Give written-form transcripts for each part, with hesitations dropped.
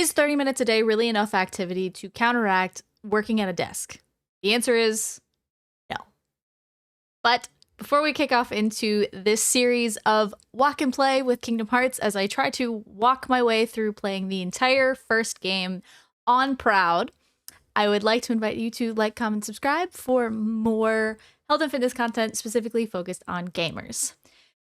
Is 30 minutes a day really enough activity to counteract working at a desk? The answer is no. But before we kick off into this series of walk and play with Kingdom Hearts, as I try to walk my way through playing the entire first game on Proud, I would like to invite you to like, comment, subscribe for more health and fitness content specifically focused on gamers.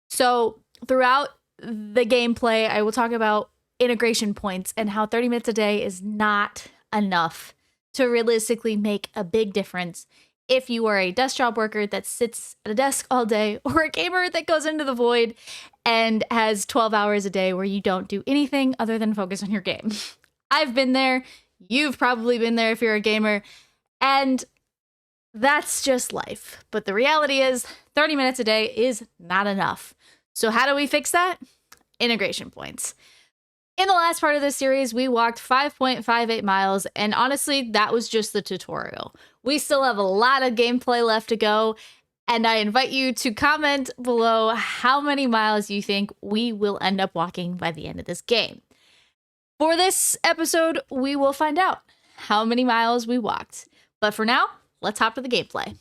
So throughout the gameplay, I will talk about integration points and how 30 minutes a day is not enough to realistically make a big difference if you are a desk job worker that sits at a desk all day, or a gamer that goes into the void and has 12 hours a day where you don't do anything other than focus on your game. I've been there. You've probably been there if you're a gamer. And that's just life. But the reality is 30 minutes a day is not enough. So how do we fix that? Integration points. In the last part of this series, we walked 5.58 miles, and honestly, that was just the tutorial. We still have a lot of gameplay left to go, and I invite you to comment below how many miles you think we will end up walking by the end of this game. For this episode, we will find out how many miles we walked. But for now, let's hop to the gameplay.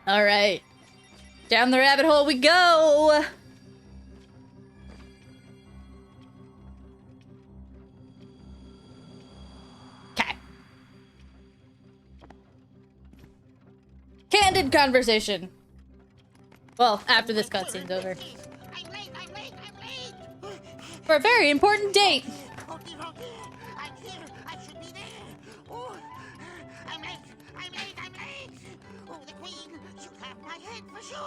All right, down the rabbit hole we go. Candid conversation. Well, after this cutscene's over. I'm late. For a very important date. I'm here. I should be there. Oh, I'm late. Oh, the queen. She'll clap my head for sure.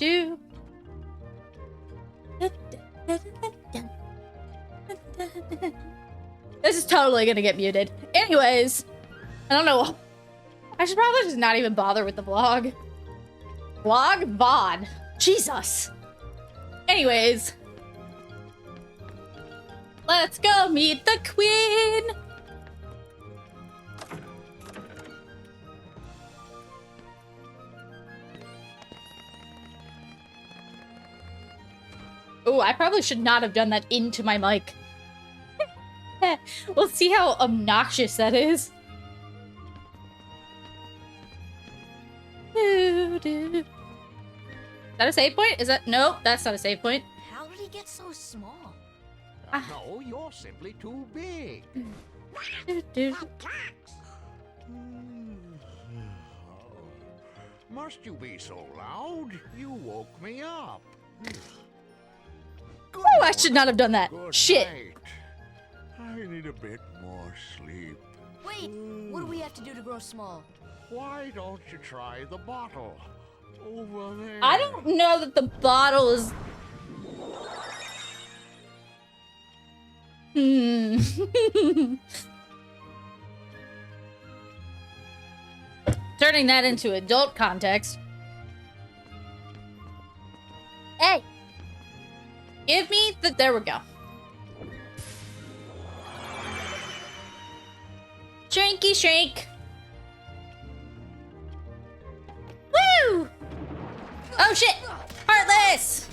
Do. This is totally gonna get muted. Anyways, I don't know. I should probably just not even bother with the vlog. Vlog? VOD. Jesus. Anyways. Let's go meet the queen! Oh, I probably should not have done that into my mic. We'll see how obnoxious that is. Is that a save point? Is that... Nope, that's not a save point. How did he get so small? No, you're simply too big. Must you be so loud? You woke me up. Oh, I should not have done that. Good Shit. night. I need a bit more sleep. Wait, what do we have to do to grow small? Why don't you try the bottle over there? I don't know that the bottle is... Turning that into adult context. Hey! Give me the... There we go. Shrinky shrink. Woo! Oh shit! Heartless!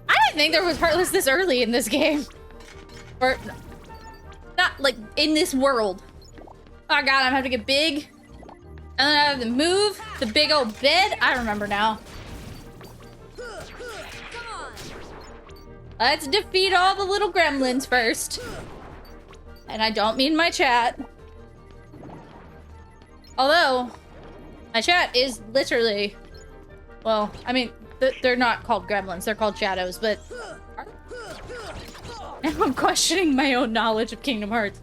I didn't think there was Heartless this early in this game. Or... not, like, in this world. Oh god, I'm gonna have to get big. And then I have to move the big old bed. I remember now. Let's defeat all the little gremlins first. And I don't mean my chat. Although, my chat is literally... Well, I mean, they're not called gremlins. They're called shadows, but... Now I'm questioning my own knowledge of Kingdom Hearts.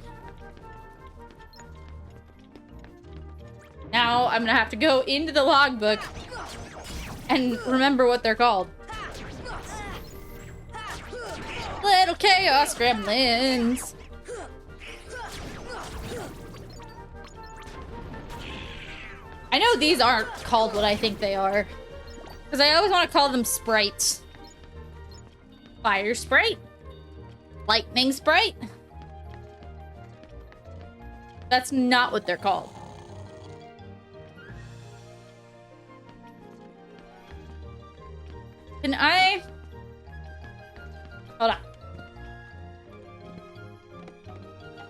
Now I'm gonna have to go into the logbook and remember what they're called. Little chaos gremlins. I know these aren't called what I think they are. Because I always want to call them sprites. Fire sprite? Lightning sprite? That's not what they're called. Can I... Hold on.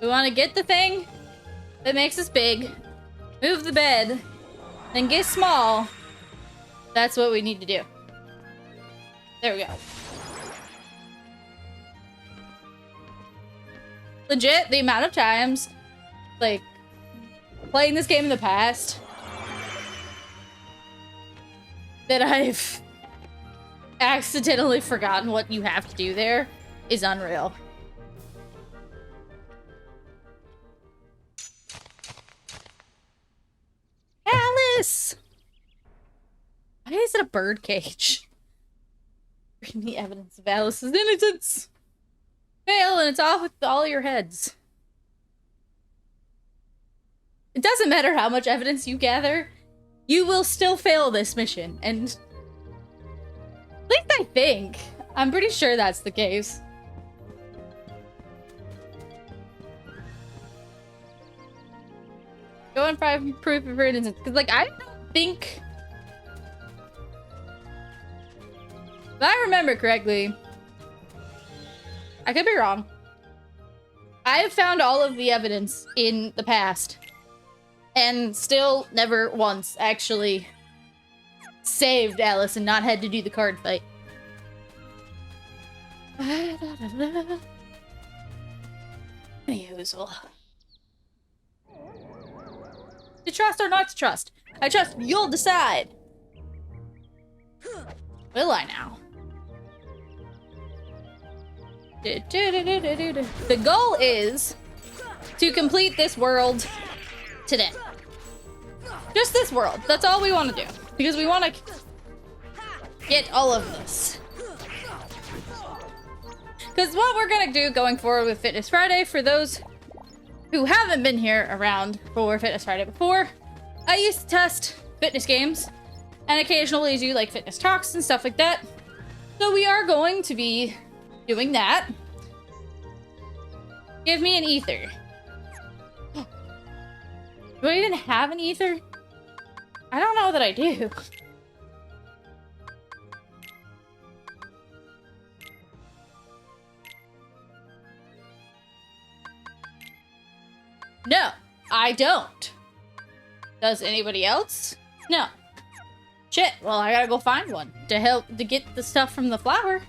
We want to get the thing that makes us big, move the bed, then get small. That's what we need to do. There we go. Legit, the amount of times, like, playing this game in the past that I've accidentally forgotten what you have to do there is unreal. Alice! Why is it a bird cage? Bring me evidence of Alice's innocence. Fail and it's off with all your heads. It doesn't matter how much evidence you gather, you will still fail this mission, and at least I think. I'm pretty sure that's the case. Go and find proof of her innocence. Because, like, I don't think... If I remember correctly, I could be wrong. I have found all of the evidence in the past and still never once actually saved Alice and not had to do the card fight. Anywho, to trust or not to trust? I trust you'll decide. Will I now? The goal is to complete this world today. Just this world. That's all we want to do. Because we want to get all of this. Because what we're going to do going forward with Fitness Friday, for those who haven't been here around for Fitness Friday before, I used to test fitness games and occasionally do like fitness talks and stuff like that. So we are going to be doing that. Give me an ether. Do I even have an ether? I don't know that I do. No, I don't. Does anybody else? No. Shit, well, I gotta go find one to help to get the stuff from the flower.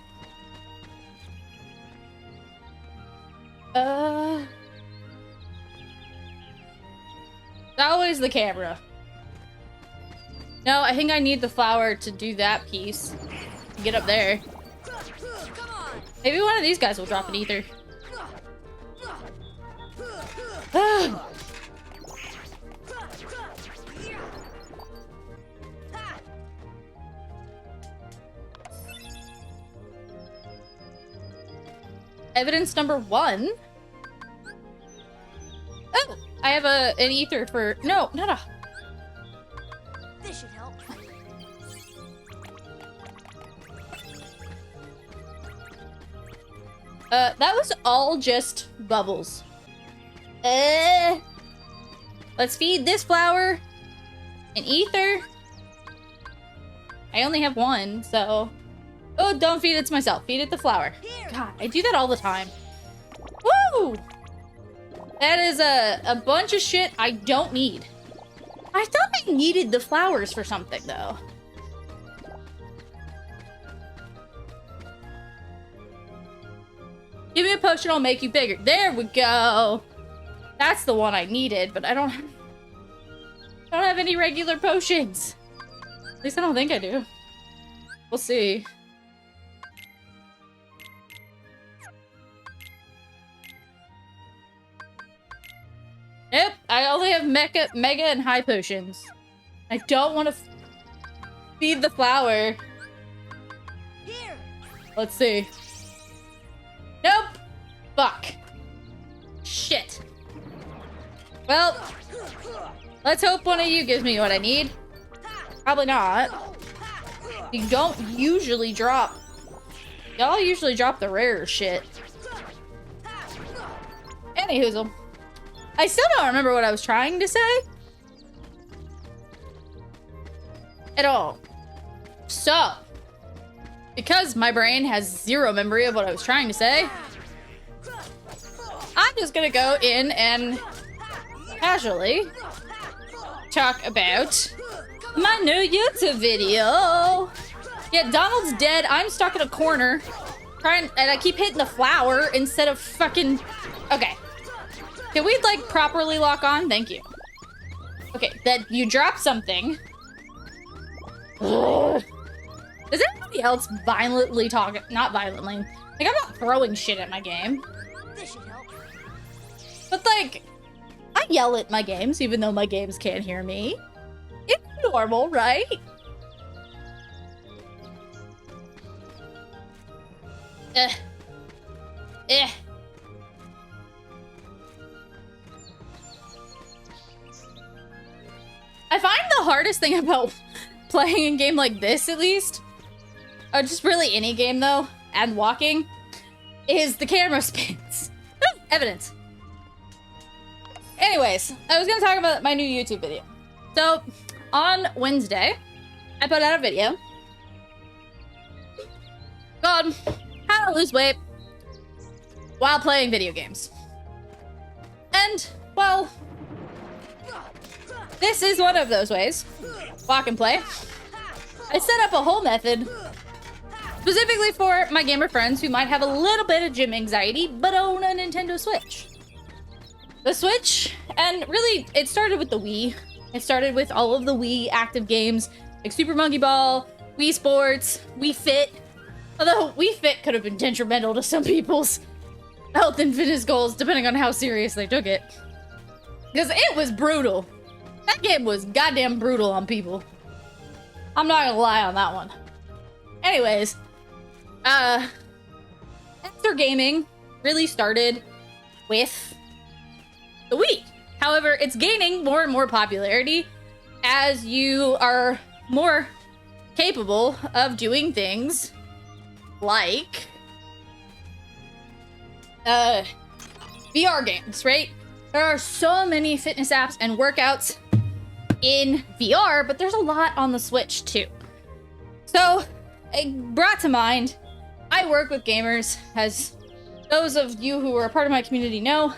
It's always the camera. No, I think I need the flower to do that piece. Get up there. Maybe one of these guys will drop an ether. Evidence number 1. Oh, I have an ether for... No, not a... This should help. That was all just bubbles. Let's feed this flower an ether. I only have one, so... Oh, don't feed it to myself. Feed it the flower. God, I do that all the time. Woo! That is a bunch of shit I don't need. I thought I needed the flowers for something, though. Give me a potion, I'll make you bigger. There we go. That's the one I needed, but I don't have any regular potions. At least I don't think I do. We'll see. Nope, I only have mega, and high potions. I don't want to feed the flower. Here. Let's see. Nope. Fuck. Shit. Well, let's hope one of you gives me what I need. Probably not. You don't usually drop. Y'all usually drop the rare shit. Anyhoozle. I still don't remember what I was trying to say. At all. So. because my brain has zero memory of what I was trying to say, I'm just gonna go in and casually talk about my new YouTube video. Yeah, Donald's dead. I'm stuck in a corner and I keep hitting the flower instead of fucking... Okay. Can we, like, properly lock on? Thank you. Okay, that you drop something. Ugh. Does anybody else violently talk? Not violently. Like, I'm not throwing shit at my game. This should help. But, like, I yell at my games, even though my games can't hear me. It's normal, right? Eh. I find the hardest thing about playing a game like this, at least, or just really any game though, and walking, is the camera spins. Evidence. Anyways, I was gonna talk about my new YouTube video. So, on Wednesday, I put out a video called How to Lose Weight While Playing Video Games. And, well, this is one of those ways. Walk and play. I set up a whole method specifically for my gamer friends who might have a little bit of gym anxiety but own a Nintendo Switch. The Switch, and really, it started with the Wii. It started with all of the Wii active games, like Super Monkey Ball, Wii Sports, Wii Fit. Although Wii Fit could have been detrimental to some people's health and fitness goals, depending on how serious they took it. Because it was brutal. That game was goddamn brutal on people. I'm not gonna lie on that one. Anyways, after gaming really started with the Wii. However, it's gaining more and more popularity as you are more capable of doing things like VR games, right? There are so many fitness apps and workouts in VR, but there's a lot on the Switch too. So it brought to mind, I work with gamers, as those of you who are a part of my community know.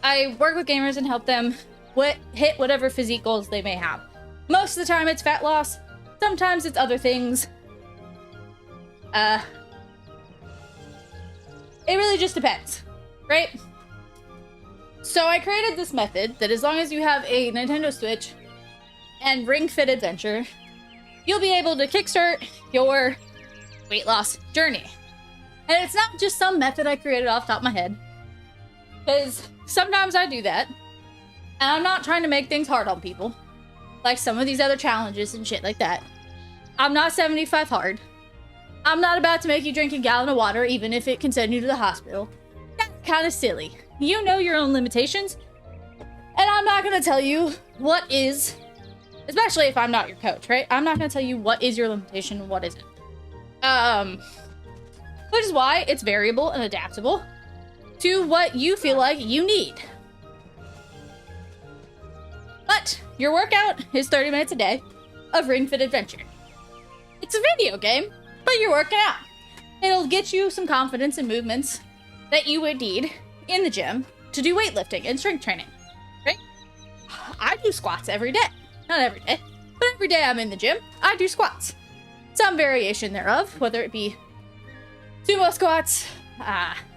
I work with gamers and help them hit whatever physique goals they may have. Most of the time it's fat loss, sometimes it's other things. It really just depends, right? So I created this method that as long as you have a Nintendo Switch and Ring Fit Adventure, you'll be able to kickstart your weight loss journey. And it's not just some method I created off the top of my head, because sometimes I do that, and I'm not trying to make things hard on people, like some of these other challenges and shit like that. I'm not 75 hard. I'm not about to make you drink a gallon of water, even if it can send you to the hospital. That's kind of silly. You know your own limitations, and I'm not going to tell you what is, especially if I'm not your coach, right? I'm not going to tell you what is your limitation and what isn't. Which is why it's variable and adaptable to what you feel like you need. But your workout is 30 minutes a day of Ring Fit Adventure. It's a video game, but you're working out. It'll get you some confidence and movements that you would need in the gym to do weightlifting and strength training, right? I do squats every day. Not every day, but every day I'm in the gym, I do squats. Some variation thereof, whether it be sumo squats,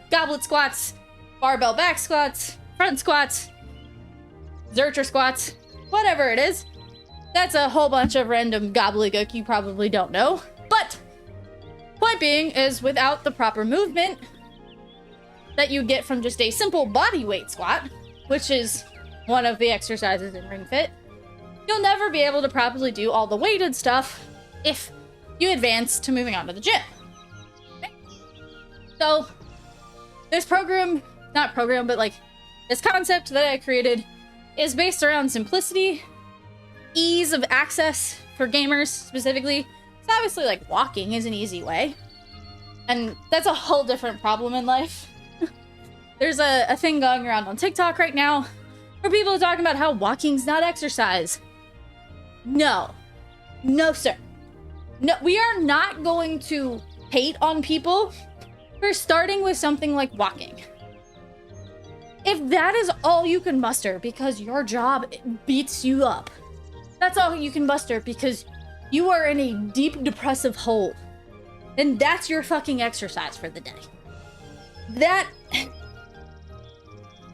goblet squats, barbell back squats, front squats, Zercher squats, whatever it is. That's a whole bunch of random gobbledygook you probably don't know. But point being is, without the proper movement that you get from just a simple body weight squat, which is one of the exercises in Ring Fit, you'll never be able to properly do all the weighted stuff if you advance to moving on to the gym. Okay? So this this concept that I created is based around simplicity, ease of access for gamers specifically. It's obviously like walking is an easy way, and that's a whole different problem in life. There's a thing going around on TikTok right now where people are talking about how walking's not exercise. No, sir. No, we are not going to hate on people for starting with something like walking. If that is all you can muster because your job beats you up, that's all you can muster because you are in a deep depressive hole, then that's your fucking exercise for the day. That,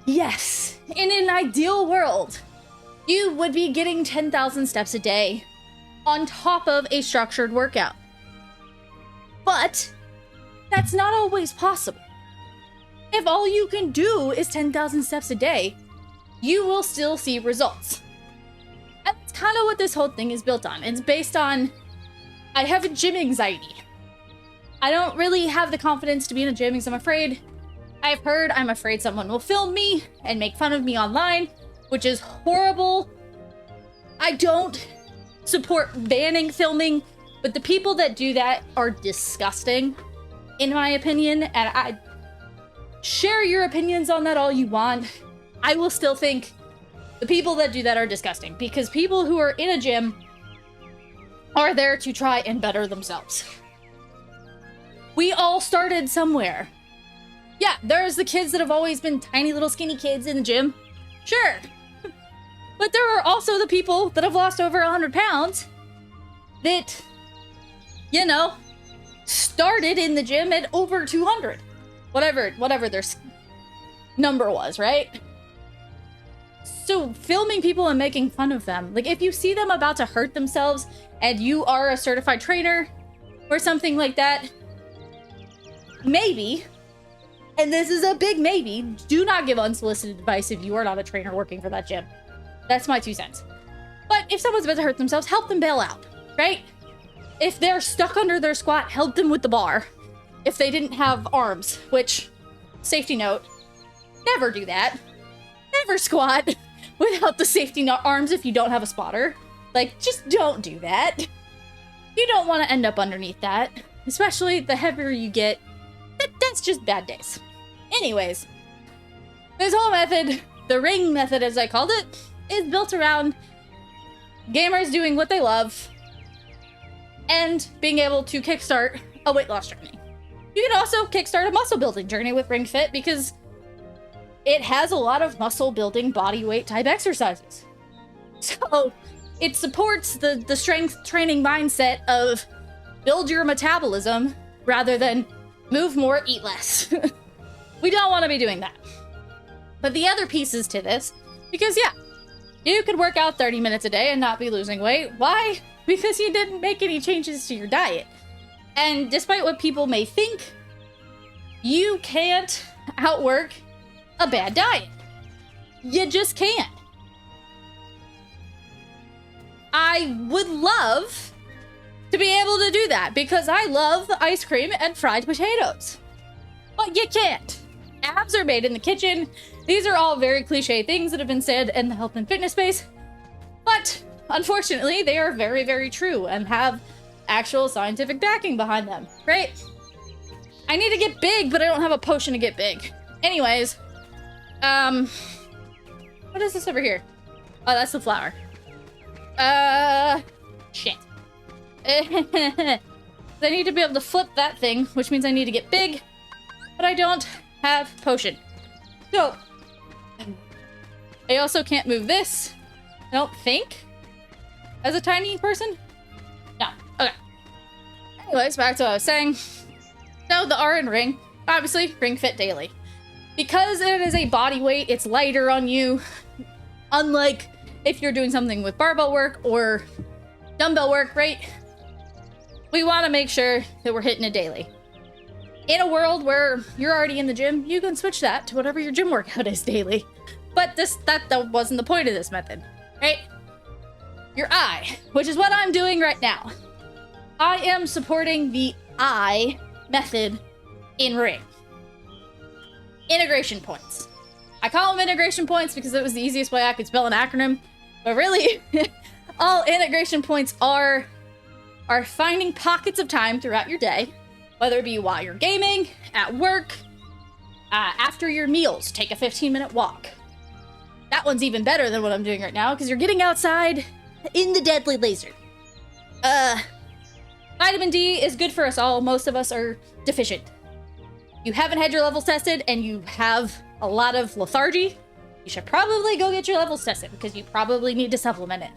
yes, in an ideal world, you would be getting 10,000 steps a day on top of a structured workout. But that's not always possible. If all you can do is 10,000 steps a day, you will still see results. And that's kind of what this whole thing is built on. It's based on, I have a gym anxiety. I don't really have the confidence to be in a gym because I'm afraid. I'm afraid someone will film me and make fun of me online, which is horrible. I don't support banning filming, but the people that do that are disgusting, in my opinion, and I share your opinions on that all you want. I will still think the people that do that are disgusting, because people who are in a gym are there to try and better themselves. We all started somewhere. Yeah, there's the kids that have always been tiny little skinny kids in the gym. Sure. But there are also the people that have lost over 100 pounds that, you know, started in the gym at over 200. Whatever their number was, right? So filming people and making fun of them, like if you see them about to hurt themselves and you are a certified trainer or something like that, maybe, and this is a big maybe, do not give unsolicited advice if you are not a trainer working for that gym. That's my 2 cents. But if someone's about to hurt themselves, help them bail out, right? If they're stuck under their squat, help them with the bar. If they didn't have arms, which, safety note, never do that. Never squat without the safety arms if you don't have a spotter. Like, just don't do that. You don't want to end up underneath that. Especially the heavier you get, that's just bad days. Anyways, this whole method, the ring method as I called it, is built around gamers doing what they love and being able to kickstart a weight loss journey. You can also kickstart a muscle building journey with Ring Fit because it has a lot of muscle building body weight type exercises. So it supports the strength training mindset of build your metabolism rather than move more, eat less. We don't want to be doing that. But the other pieces to this, because yeah, you could work out 30 minutes a day and not be losing weight. Why? Because you didn't make any changes to your diet. And despite what people may think, you can't outwork a bad diet. You just can't. I would love to be able to do that because I love ice cream and fried potatoes. But you can't. Abs are made in the kitchen. These are all very cliche things that have been said in the health and fitness space. But unfortunately, they are very, very true and have actual scientific backing behind them, right? I need to get big, but I don't have a potion to get big. Anyways, what is this over here? Oh, that's the flower. Shit. I need to be able to flip that thing, which means I need to get big, but I don't have potion. So, I also can't move this, I don't think, as a tiny person? No, okay. Anyways, back to what I was saying. So, the R in Ring, obviously, Ring Fit Daily. Because it is a body weight, it's lighter on you, unlike if you're doing something with barbell work or dumbbell work, right? We want to make sure that we're hitting it daily. In a world where you're already in the gym, you can switch that to whatever your gym workout is daily. But that wasn't the point of this method, right? Your eye, which is what I'm doing right now. I am supporting the eye method in Ring. Integration points. I call them integration points because it was the easiest way I could spell an acronym. But really, all integration points are finding pockets of time throughout your day, whether it be while you're gaming, at work, after your meals, take a 15-minute walk. That one's even better than what I'm doing right now because you're getting outside in the deadly laser. But Vitamin D is good for us all. Most of us are deficient. You haven't had your levels tested and you have a lot of lethargy, you should probably go get your levels tested because you probably need to supplement it.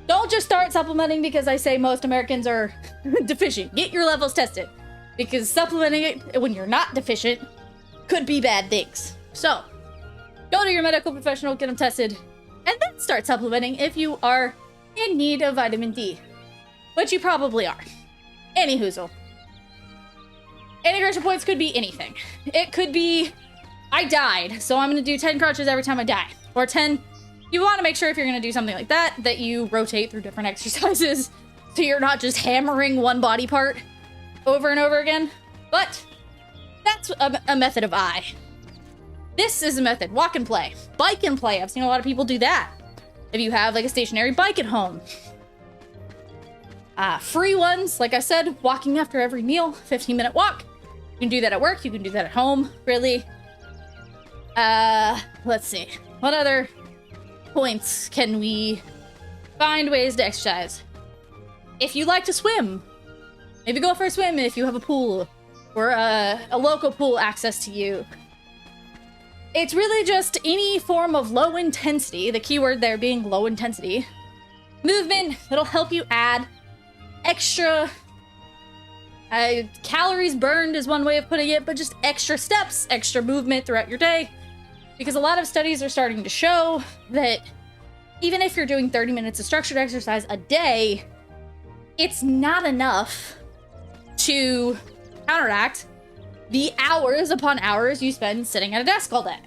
Don't just start supplementing because I say most Americans are deficient. Get your levels tested because supplementing it when you're not deficient could be bad things. So, go to your medical professional, get them tested, and then start supplementing if you are in need of vitamin D, which you probably are. Any hoozle. Integration points could be anything. It could be, I died, so I'm going to do 10 crunches every time I die. Or 10, you want to make sure if you're going to do something like that, that you rotate through different exercises, so you're not just hammering one body part over and over again. But that's a method of I. This is a method, walk and play. Bike and play, I've seen a lot of people do that. If you have like a stationary bike at home. Free ones, like I said, walking after every meal, 15-minute walk. You can do that at work, you can do that at home, really. Let's see. What other points can we find ways to exercise? If you like to swim, maybe go for a swim if you have a pool or a local pool access to you. It's really just any form of low intensity, the keyword there being low intensity, movement that'll help you add extra calories burned is one way of putting it, but just extra steps, extra movement throughout your day. Because a lot of studies are starting to show that even if you're doing 30 minutes of structured exercise a day, it's not enough to counteract the hours upon hours you spend sitting at a desk all day.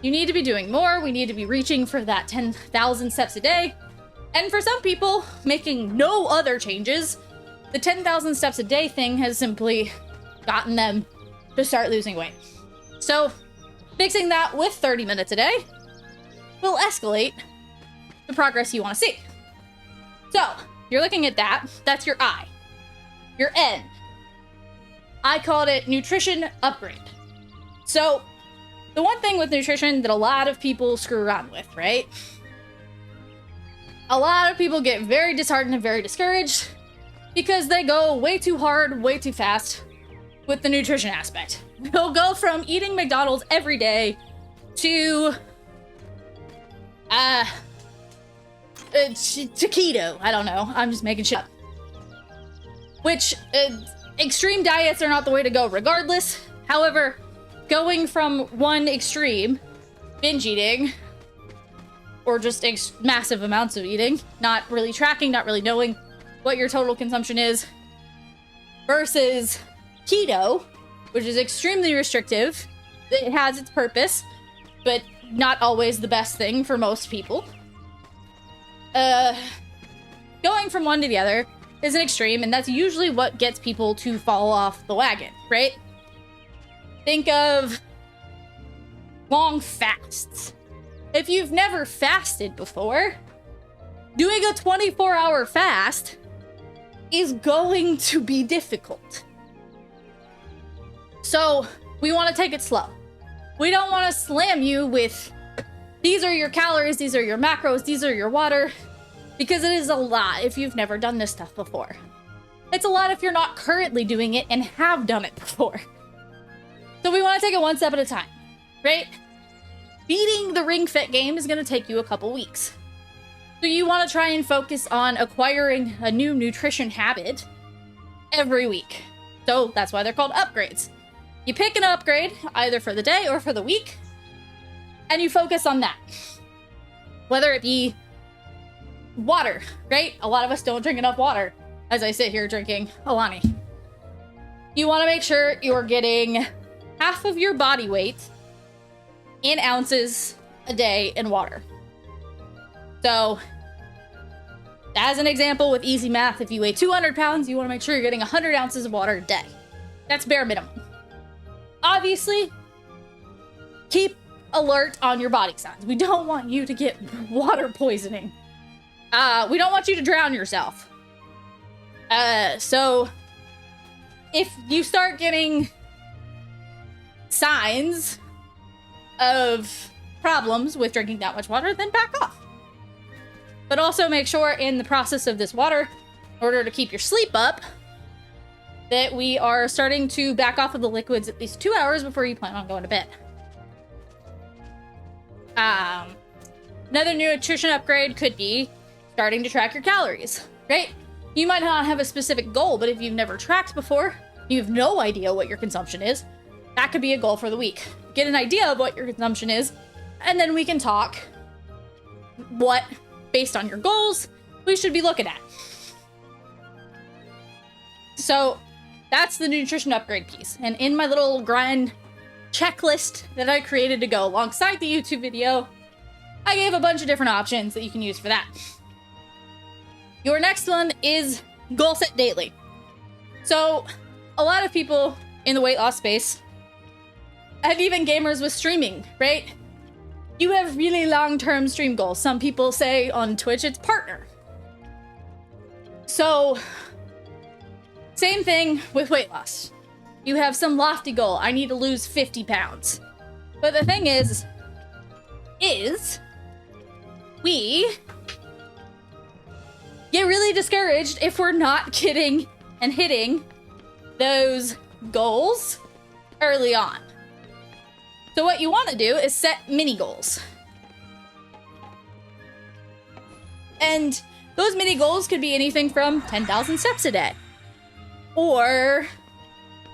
You need to be doing more. We need to be reaching for that 10,000 steps a day. And for some people, making no other changes, the 10,000 steps a day thing has simply gotten them to start losing weight. So, fixing that with 30 minutes a day will escalate the progress you want to see. So, you're looking at that. That's your I. Your N. I called it nutrition upgrade. So, the one thing with nutrition that a lot of people screw around with, right? A lot of people get very disheartened and very discouraged because they go way too hard, way too fast with the nutrition aspect. They'll go from eating McDonald's every day to keto. I don't know. I'm just making shit up. Which, extreme diets are not the way to go regardless. However, going from one extreme, binge eating, or just massive amounts of eating, not really tracking, not really knowing what your total consumption is, versus keto, which is extremely restrictive. It has its purpose, but not always the best thing for most people. Going from one to the other is an extreme, and that's usually what gets people to fall off the wagon, right? Think of long fasts. If you've never fasted before, doing a 24-hour fast is going to be difficult. So, we want to take it slow. We don't want to slam you with, these are your calories, these are your macros, these are your water, because it is a lot if you've never done this stuff before. It's a lot if you're not currently doing it and have done it before. So we want to take it one step at a time, right? Beating the Ring Fit game is going to take you a couple weeks. So you want to try and focus on acquiring a new nutrition habit every week. So that's why they're called upgrades. You pick an upgrade, either for the day or for the week, and you focus on that. Whether it be water, right? A lot of us don't drink enough water, as I sit here drinking Alani. You want to make sure you're getting half of your body weight in ounces a day in water. So, as an example with easy math, if you weigh 200 pounds, you want to make sure you're getting 100 ounces of water a day. That's bare minimum. Obviously, keep alert on your body signs. We don't want you to get water poisoning. We don't want you to drown yourself. So, if you start getting signs of problems with drinking that much water, then back off. But also make sure in the process of this water, in order to keep your sleep up, that we are starting to back off of the liquids at least 2 hours before you plan on going to bed. Another nutrition upgrade could be starting to track your calories, right? You might not have a specific goal, but if you've never tracked before, you have no idea what your consumption is, that could be a goal for the week. Get an idea of what your consumption is, and then we can talk what, based on your goals, we should be looking at. So that's the nutrition upgrade piece. And in my little grind checklist that I created to go alongside the YouTube video, I gave a bunch of different options that you can use for that. Your next one is goal set daily. So a lot of people in the weight loss space, and even gamers with streaming, right? You have really long-term stream goals. Some people say on Twitch it's partner. So same thing with weight loss. You have some lofty goal. I need to lose 50 pounds. But the thing is we get really discouraged if we're not getting and hitting those goals early on. So what you want to do is set mini goals. And those mini goals could be anything from 10,000 steps a day. Or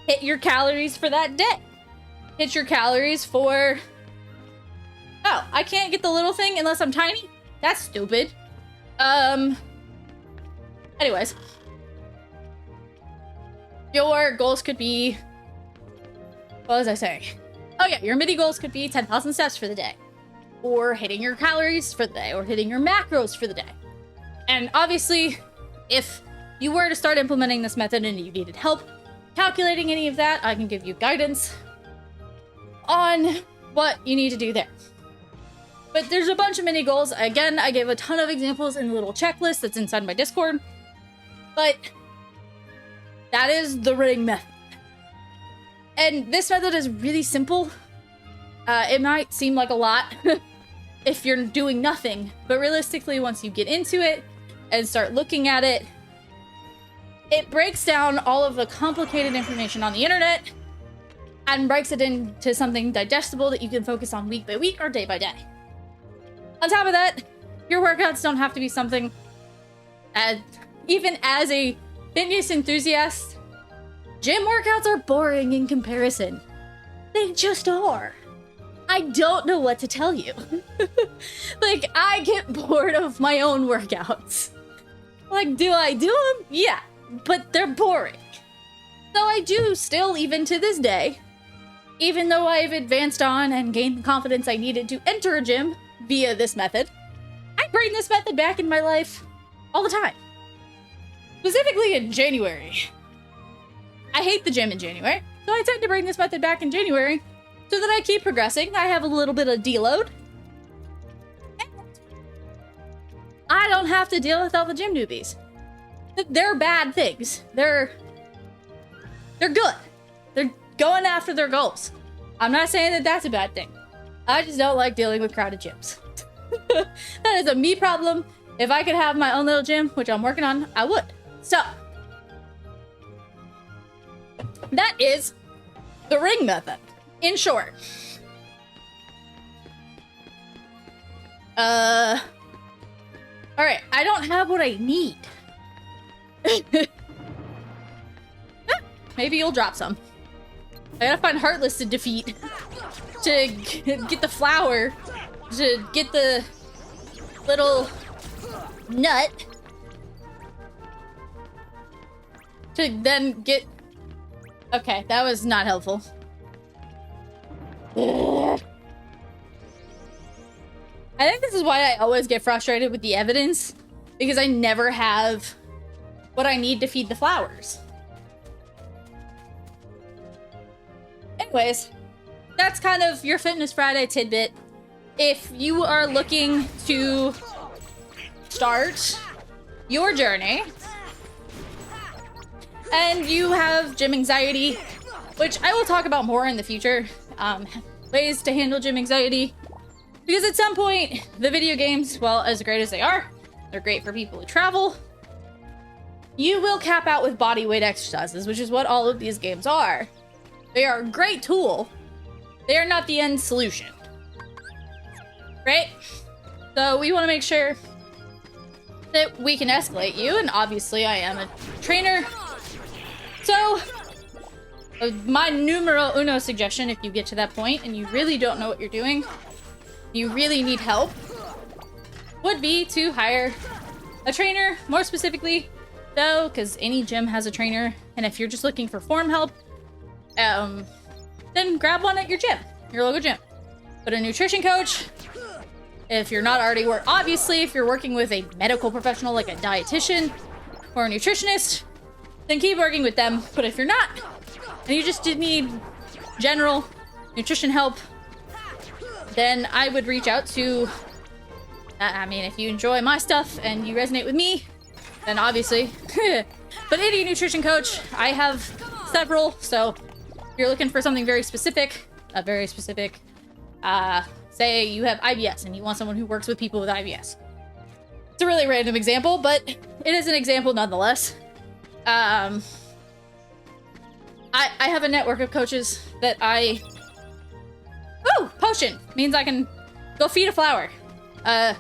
hit your calories for that day. Hit your calories for... Oh, I can't get the little thing unless I'm tiny? That's stupid. Anyways. Your goals could be... What was I saying? Oh yeah, your mini goals could be 10,000 steps for the day. Or hitting your calories for the day. Or hitting your macros for the day. And obviously, if you were to start implementing this method and you needed help calculating any of that, I can give you guidance on what you need to do there. But there's a bunch of mini goals. Again, I gave a ton of examples in the little checklist that's inside my Discord. But that is the ring method. And this method is really simple. It might seem like a lot if you're doing nothing, but realistically, once you get into it and start looking at it, it breaks down all of the complicated information on the internet and breaks it into something digestible that you can focus on week by week or day by day. On top of that, your workouts don't have to be something, even as a fitness enthusiast, gym workouts are boring in comparison. They just are. I don't know what to tell you. Like, I get bored of my own workouts. Like, do I do them? Yeah, but they're boring. So I do still, even to this day, even though I've advanced on and gained the confidence I needed to enter a gym via this method, I bring this method back in my life all the time. Specifically in January. I hate the gym in January, so I tend to bring this method back in January so that I keep progressing. I have a little bit of deload. And I don't have to deal with all the gym newbies. They're bad things. They're good. They're going after their goals. I'm not saying that that's a bad thing. I just don't like dealing with crowded gyms. That is a me problem. If I could have my own little gym, which I'm working on, I would. So, that is the ring method, in short. Alright, I don't have what I need. Maybe you'll drop some. I gotta find Heartless to defeat. To get the flower. To get the little nut. To then get... Okay, that was not helpful. I think this is why I always get frustrated with the evidence. Because I never have what I need to feed the flowers. Anyways, that's kind of your Fitness Friday tidbit. If you are looking to start your journey and you have gym anxiety, which I will talk about more in the future, ways to handle gym anxiety, because at some point the video games, well, as great as they are, they're great for people who travel, you will cap out with body weight exercises, which is what all of these games are. They are a great tool. They are not the end solution. Right? So we want to make sure that we can escalate you, and obviously I am a trainer. So, my numero uno suggestion, if you get to that point and you really don't know what you're doing, you really need help, would be to hire a trainer, more specifically, though, because any gym has a trainer, and if you're just looking for form help, then grab one at your gym, your local gym. But a nutrition coach, if you're not already obviously, if you're working with a medical professional like a dietitian or a nutritionist, then keep working with them. But if you're not, and you just need general nutrition help, then I would reach out to, I mean, if you enjoy my stuff and you resonate with me, then obviously, but any nutrition coach, I have several, so if you're looking for something very specific, say you have IBS and you want someone who works with people with IBS. It's a really random example, but it is an example nonetheless. I have a network of coaches that Ooh, potion! Means I can go feed a flower. I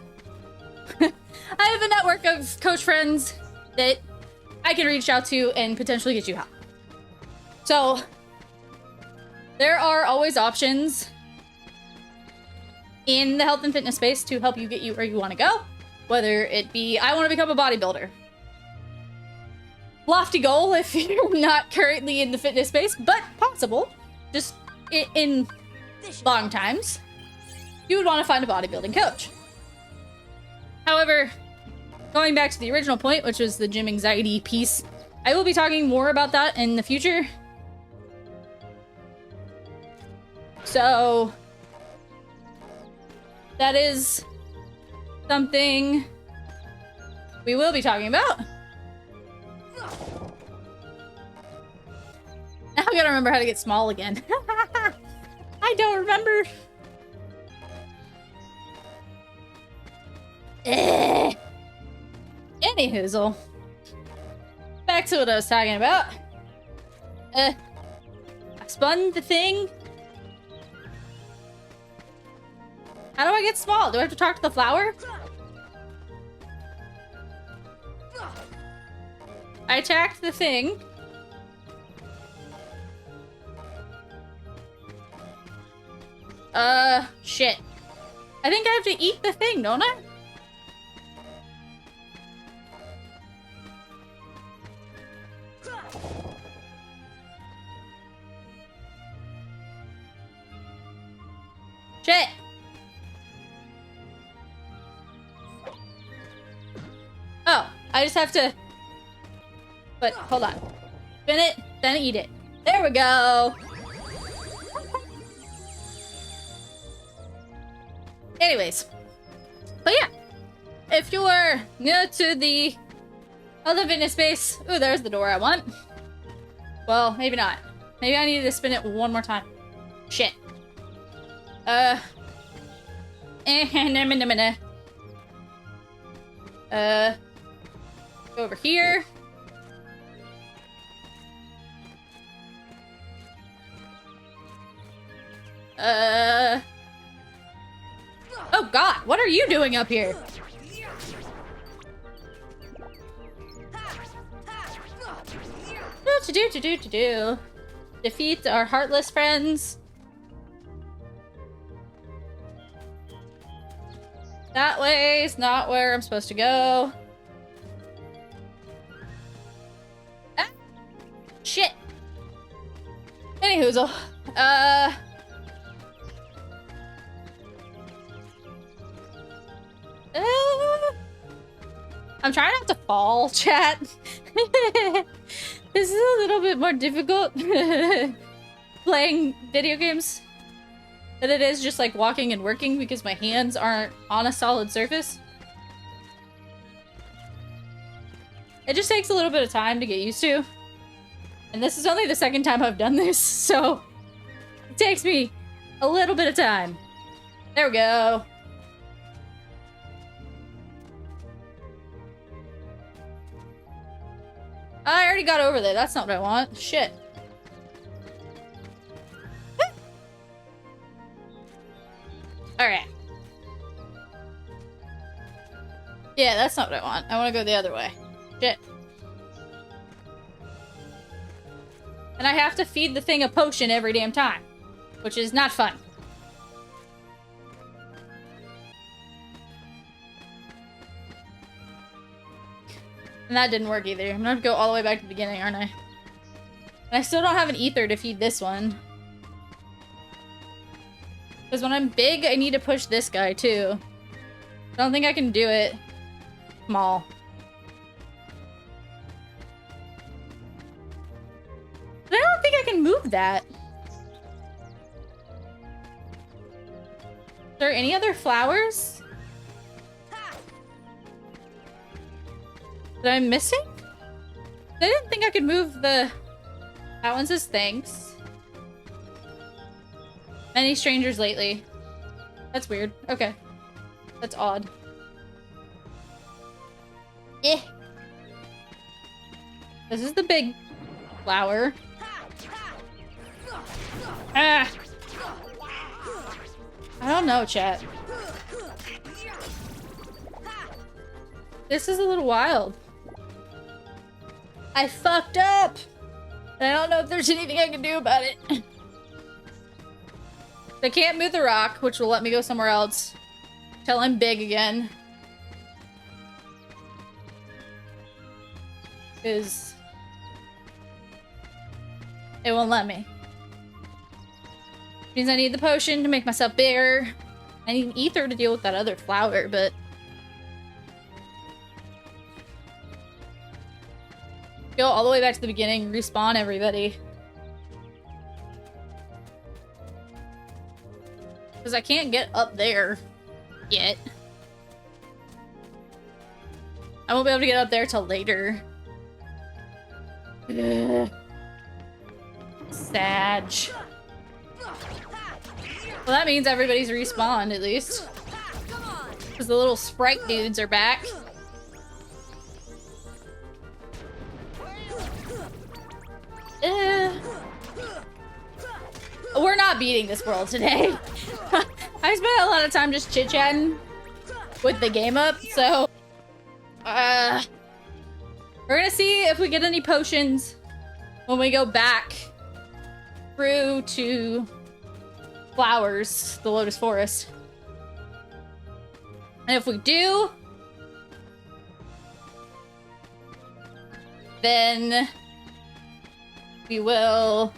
have a network of coach friends that I can reach out to and potentially get you help. So, there are always options in the health and fitness space to help you get you where you want to go. Whether it be, I want to become a bodybuilder. Lofty goal if you're not currently in the fitness space, but possible. Just in long times, you would want to find a bodybuilding coach. However, going back to the original point, which was the gym anxiety piece, I will be talking more about that in the future. So, that is something we will be talking about. Now I gotta remember how to get small again. I don't remember. Anyhoozle. Back to what I was talking about. I spun the thing. How do I get small? Do I have to talk to the flower? I attacked the thing. Shit. I think I have to eat the thing, don't I? Shit. Oh, I just have to... But, hold on. Spin it, then eat it. There we go! Anyways. But yeah. If you're new to the other fitness space... Ooh, there's the door I want. Well, maybe not. Maybe I need to spin it one more time. Shit. Go over here. Oh god, what are you doing up here? To-do. Defeat our heartless friends. That way's not where I'm supposed to go. Ah! Shit. Anyhoozle. I'm trying not to fall, chat. This is a little bit more difficult playing video games than it is just like walking and working because my hands aren't on a solid surface. It just takes a little bit of time to get used to. And this is only the second time I've done this, so it takes me a little bit of time. There we go. I already got over there. That's not what I want. Shit. Alright. Yeah, that's not what I want. I want to go the other way. Shit. And I have to feed the thing a potion every damn time. Which is not fun. And that didn't work either. I'm gonna have to go all the way back to the beginning, aren't I? And I still don't have an ether to feed this one. Because when I'm big, I need to push this guy, too. I don't think I can do it small. But I don't think I can move that. Are there any other flowers that I'm missing? I didn't think I could move the... That one says thanks. Many strangers lately. That's weird. Okay. That's odd. Eh. This is the big flower. Ah! I don't know, chat. This is a little wild. I fucked up! And I don't know if there's anything I can do about it. I can't move the rock, which will let me go somewhere else. Till I'm big again. Because it won't let me. Means I need the potion to make myself bigger. I need an ether to deal with that other flower, but... Go all the way back to the beginning, respawn everybody. Because I can't get up there yet. I won't be able to get up there till later. Ugh. Sag. Well, that means everybody's respawned, at least. Because the little sprite dudes are back. We're not beating this world today. I spent a lot of time just chit-chatting with the game up, so... we're gonna see if we get any potions when we go back through to flowers, the Lotus Forest. And if we do, then we will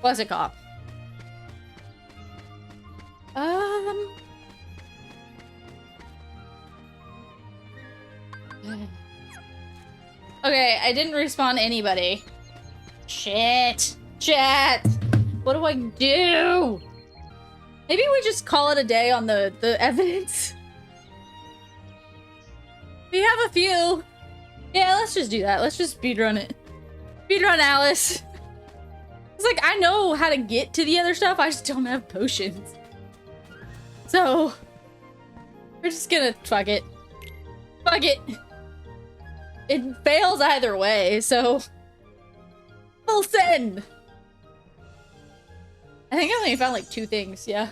what's it called? Okay, I didn't respawn anybody. Shit. Chat. What do I do? Maybe we just call it a day on the evidence. We have a few. Yeah, let's just do that. Let's just speedrun it. Speedrun Alice. It's like, I know how to get to the other stuff, I just don't have potions. So, we're just gonna fuck it. Fuck it. It fails either way, so... Full send! I think I only found like 2 things, yeah.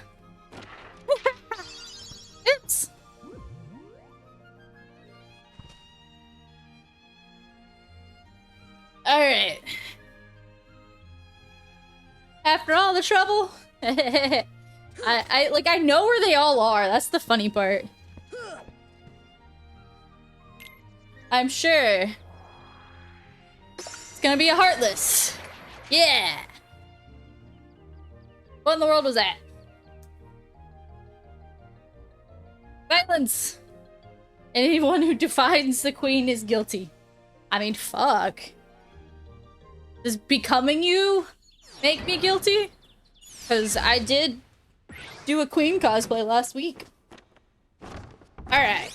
Oops! Alright. After all the trouble, I know where they all are. That's the funny part. I'm sure it's gonna be a Heartless. Yeah. What in the world was that? Violence. Anyone who defies the queen is guilty. I mean, fuck. Does becoming you make me guilty? Because I did do a queen cosplay last week. Alright.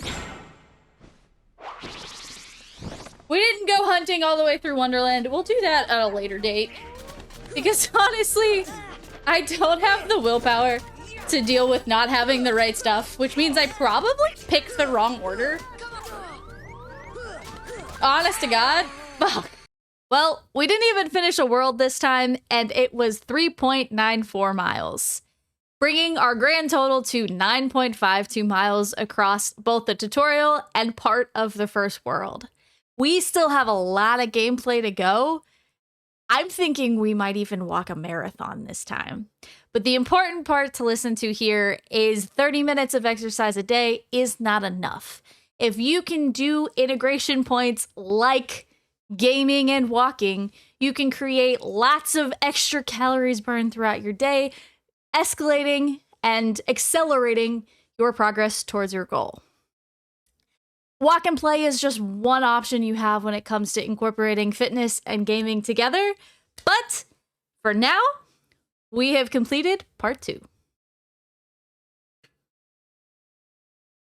We didn't go hunting all the way through Wonderland. We'll do that at a later date. Because honestly, I don't have the willpower to deal with not having the right stuff, which means I probably picked the wrong order. Honest to God. Fuck. Well, we didn't even finish a world this time, and it was 3.94 miles, bringing our grand total to 9.52 miles across both the tutorial and part of the first world. We still have a lot of gameplay to go. I'm thinking we might even walk a marathon this time. But the important part to listen to here is 30 minutes of exercise a day is not enough. If you can do integration points like gaming and walking, you can create lots of extra calories burned throughout your day, escalating and accelerating your progress towards your goal. Walk and play is just one option you have when it comes to incorporating fitness and gaming together. But for now, we have completed part 2.